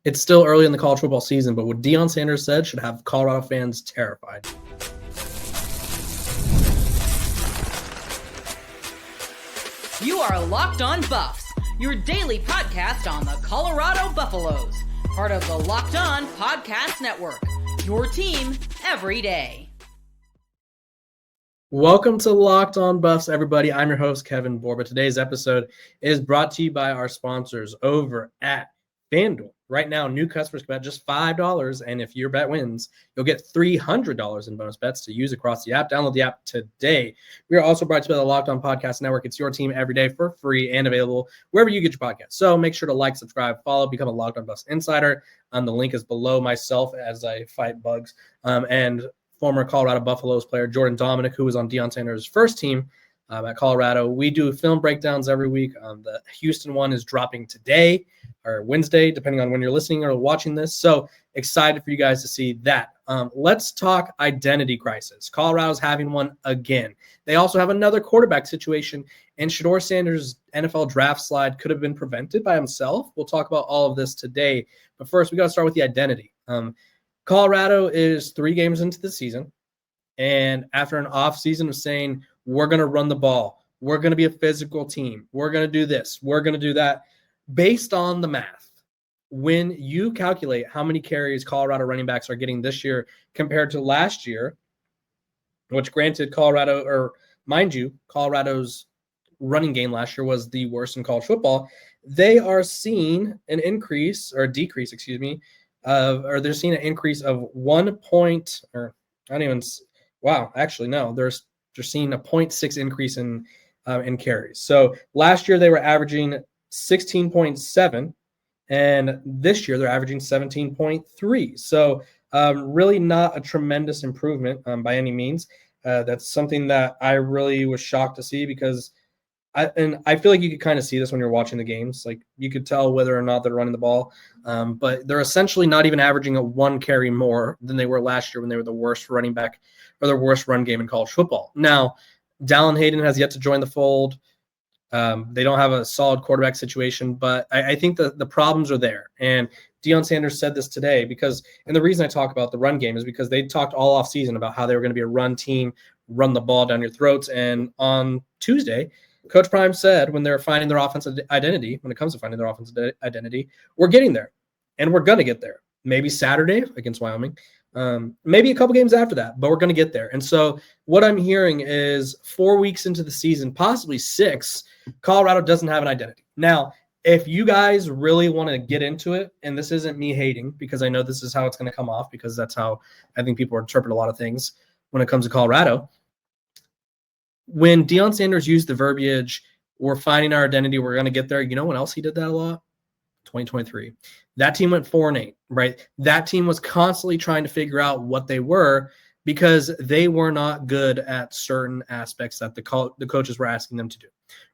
It's still early in the college football season, but what Deion Sanders said should have Colorado fans terrified. You are Locked On Buffs, your daily podcast on the Colorado Buffaloes, part of the Locked On Podcast Network, your team every day. Welcome to Locked On Buffs, everybody. I'm your host, Kevin Borba. Today's episode is brought to you by our sponsors over at FanDuel. Right now, new customers can bet just $5, and if your bet wins, you'll get $300 in bonus bets to use across the app. Download the app today. We are also brought to you by the Locked On Podcast Network. It's your team every day for free and available wherever you get your podcast. So make sure to like, subscribe, follow, become a Locked On Buffs insider. The link is below myself as I fight bugs. And former Colorado Buffaloes player Jordan Dominic, who was on Deion Sanders' first team at Colorado. We do film breakdowns every week. The Houston one is dropping today or Wednesday, depending on when you're listening or watching this. So excited for you guys to see that. Let's talk identity crisis. Colorado's having one again. They also have another quarterback situation, and Shedeur Sanders' NFL draft slide could have been prevented by himself. We'll talk about all of this today. But first, we got to start with the identity. Colorado is 3 games into the season, and after an offseason of saying, we're going to run the ball, we're going to be a physical team, we're going to do this, we're going to do that, based on the math, when you calculate how many carries Colorado running backs are getting this year compared to last year, which granted Colorado's running game last year was the worst in college football, they are seeing an increase or decrease, they're seeing an increase of 1 point, or I don't even. Wow, actually no, they're seeing a 0.6 increase in carries. So last year they were averaging 16.7, and this year they're averaging 17.3. So really not a tremendous improvement by any means. That's something that I really was shocked to see because I feel like you could kind of see this when you're watching the games. Like you could tell whether or not they're running the ball, but they're essentially not even averaging a 1 carry more than they were last year when they were the worst running back or the worst run game in college football. Now, Dallin Hayden has yet to join the fold. They don't have a solid quarterback situation, but I think the problems are there. And Deion Sanders said this today and the reason I talk about the run game is because they talked all offseason about how they were going to be a run team, run the ball down your throats. And on Tuesday, Coach Prime said when they're finding their offensive identity, when it comes to finding their offensive identity, we're getting there, and we're going to get there. Maybe Saturday against Wyoming, maybe a couple games after that, but we're going to get there. And so what I'm hearing is 4 weeks into the season, possibly 6, Colorado doesn't have an identity. Now, if you guys really want to get into it, and this isn't me hating because I know this is how it's going to come off because that's how I think people interpret a lot of things when it comes to Colorado. When Deion Sanders used the verbiage, we're finding our identity, we're going to get there. You know when else he did that a lot? 2023. That team went 4-8, right? That team was constantly trying to figure out what they were because they were not good at certain aspects that the coaches were asking them to do,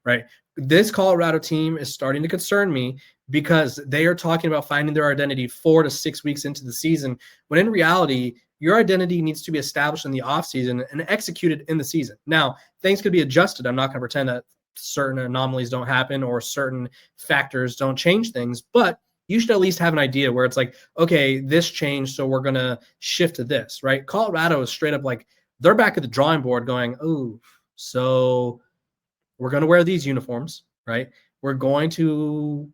right? This Colorado team is starting to concern me because they are talking about finding their identity 4 to 6 weeks into the season, when in reality, your identity needs to be established in the offseason and executed in the season. Now, things could be adjusted. I'm not going to pretend that certain anomalies don't happen or certain factors don't change things, but you should at least have an idea where it's like, okay, this changed, so we're going to shift to this, right? Colorado is straight up like, they're back at the drawing board going, oh, so we're going to wear these uniforms, right? We're going to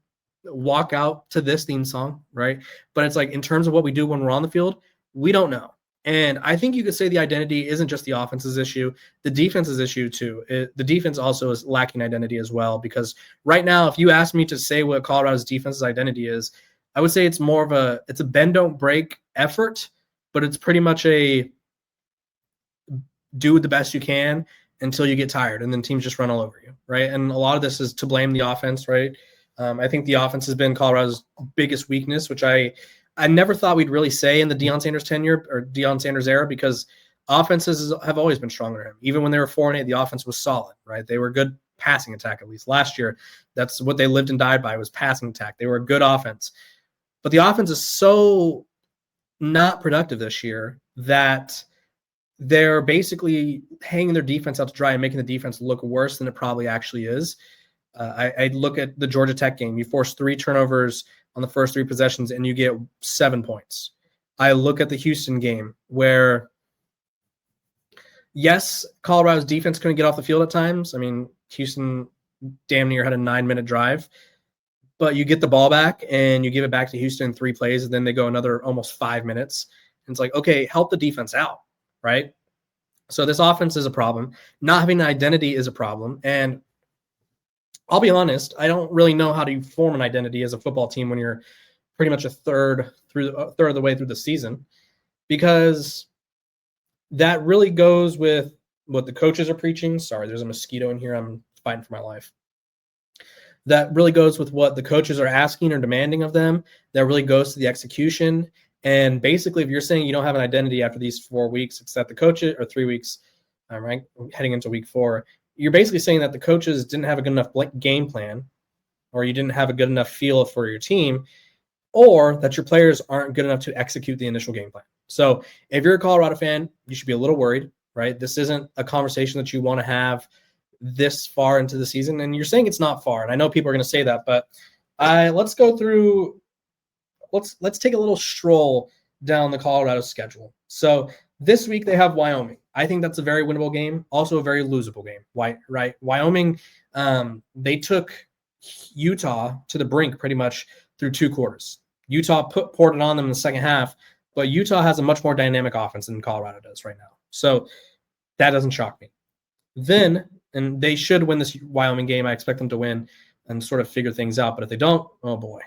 walk out to this theme song, right? But it's like, in terms of what we do when we're on the field, we don't know. And I think you could say the identity isn't just the offense's issue, the defense's issue too. The defense also is lacking identity as well, because right now, if you ask me to say what Colorado's defense's identity is, I would say it's more of it's a bend don't break effort, but it's pretty much a do the best you can until you get tired, and then teams just run all over you, right? And a lot of this is to blame the offense, right? I think the offense has been Colorado's biggest weakness, which I never thought we'd really say in the Deion Sanders tenure or Deion Sanders era, because offenses have always been stronger than him. Even when they were 4-8, the offense was solid, right? They were a good passing attack, at least last year. That's what they lived and died by, was passing attack. They were a good offense. But the offense is so not productive this year that they're basically hanging their defense out to dry and making the defense look worse than it probably actually is. I look at the Georgia Tech game. You forced 3 turnovers on the first 3 possessions and you get 7 points. I look at the Houston game where, yes, Colorado's defense couldn't get off the field at times. I mean, Houston damn near had a 9-minute drive, but you get the ball back and you give it back to Houston in 3 plays, and then they go another almost 5 minutes. And it's like, okay, help the defense out, right? So this offense is a problem. Not having an identity is a problem. And I'll be honest, I don't really know how to form an identity as a football team when you're pretty much a third of the way through the season, because that really goes with what the coaches are preaching. Sorry, there's a mosquito in here. I'm fighting for my life. That really goes with what the coaches are asking or demanding of them. That really goes to the execution. And basically, if you're saying you don't have an identity after these 4 weeks, except the coaches, or 3 weeks, right, heading into week 4, you're basically saying that the coaches didn't have a good enough game plan, or you didn't have a good enough feel for your team, or that your players aren't good enough to execute the initial game plan. So if you're a Colorado fan, you should be a little worried, right? This isn't a conversation that you want to have this far into the season. And you're saying it's not far. And I know people are going to say that, but let's go through, let's take a little stroll down the Colorado schedule. So this week they have Wyoming. I think that's a very winnable game, also a very losable game. Why, right? Wyoming, they took Utah to the brink pretty much through 2 quarters. Utah poured it on them in the second half, but Utah has a much more dynamic offense than Colorado does right now. So that doesn't shock me. Then, and they should win this Wyoming game. I expect them to win and sort of figure things out. But if they don't, oh boy.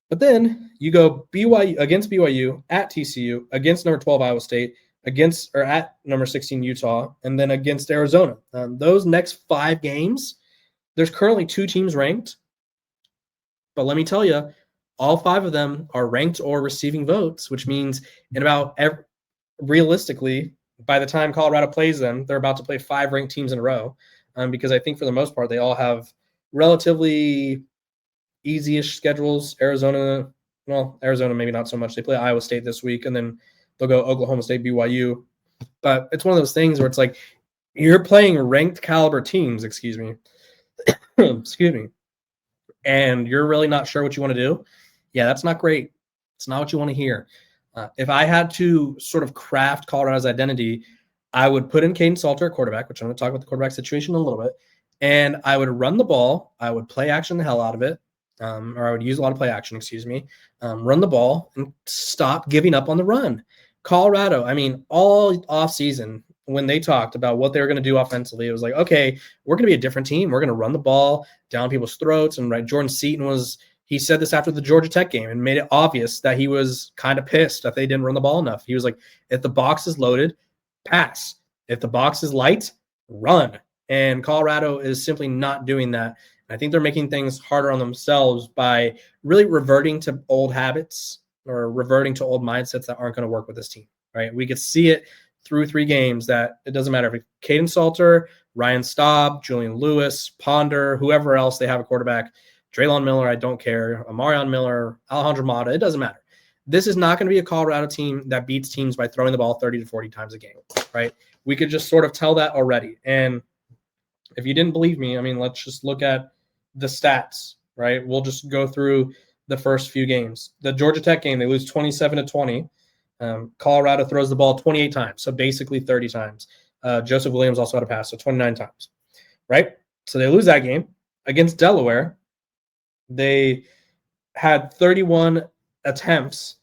But then you go BYU against BYU, at TCU, against number 12 Iowa State, at number 16 Utah, and then against Arizona. Those next 5 games, there's currently 2 teams ranked. But let me tell you, all 5 of them are ranked or receiving votes, which means realistically, by the time Colorado plays them, they're about to play 5 ranked teams in a row, because I think for the most part, they all have relatively easy-ish schedules. Arizona maybe not so much. They play Iowa State this week, and then they'll go Oklahoma State, BYU. But it's one of those things where it's like you're playing ranked caliber teams, excuse me, and you're really not sure what you want to do. Yeah, that's not great. It's not what you want to hear. If I had to sort of craft Colorado's identity, I would put in Caden Salter at quarterback, which I'm going to talk about the quarterback situation in a little bit, and I would run the ball. I would play action the hell out of it, or I would use a lot of play action, run the ball and stop giving up on the run. Colorado, I mean, all offseason, when they talked about what they were going to do offensively, it was like, okay, we're going to be a different team. We're going to run the ball down people's throats. And right, Jordan Seaton he said this after the Georgia Tech game and made it obvious that he was kind of pissed that they didn't run the ball enough. He was like, if the box is loaded, pass. If the box is light, run. And Colorado is simply not doing that. I think they're making things harder on themselves by really reverting to old habits or reverting to old mindsets that aren't going to work with this team, right? We could see it through 3 games that it doesn't matter if it's Caden Salter, Ryan Staub, Julian Lewis, Ponder, whoever else they have a quarterback, Draylon Miller, I don't care, Amarion Miller, Alejandro Mata, it doesn't matter. This is not going to be a Colorado team that beats teams by throwing the ball 30 to 40 times a game, right? We could just sort of tell that already. And if you didn't believe me, I mean, let's just look at the stats, right? We'll just go through the first few games. The Georgia Tech game, they lose 27-20. Colorado throws the ball 28 times, so basically 30 times. Joseph Williams also had a pass, so 29 times, right? So they lose that game. Against Delaware, they had 31 attempts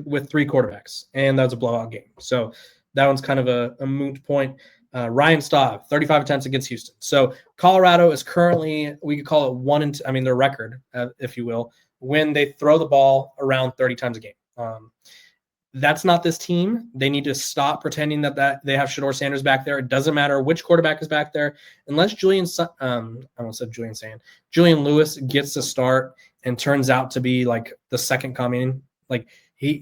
with 3 quarterbacks, and that was a blowout game. So that one's kind of a moot point. Ryan Staub, 35 attempts against Houston. So Colorado is currently, we could call it their record, if you will, when they throw the ball around 30 times a game. That's not this team. They need to stop pretending that they have Shedeur Sanders back there. It doesn't matter which quarterback is back there. Unless Julian Lewis gets to start and turns out to be like the second coming,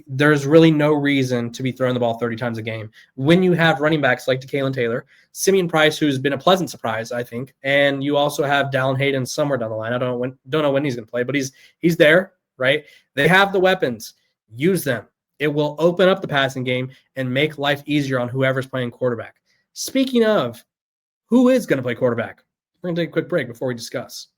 there's really no reason to be throwing the ball 30 times a game when you have running backs like DeKalen Taylor, Simeon Price, who's been a pleasant surprise, I think, and you also have Dallin Hayden somewhere down the line. I don't know when he's going to play, but he's there, right? They have the weapons. Use them. It will open up the passing game and make life easier on whoever's playing quarterback. Speaking of, who is going to play quarterback? We're going to take a quick break before we discuss.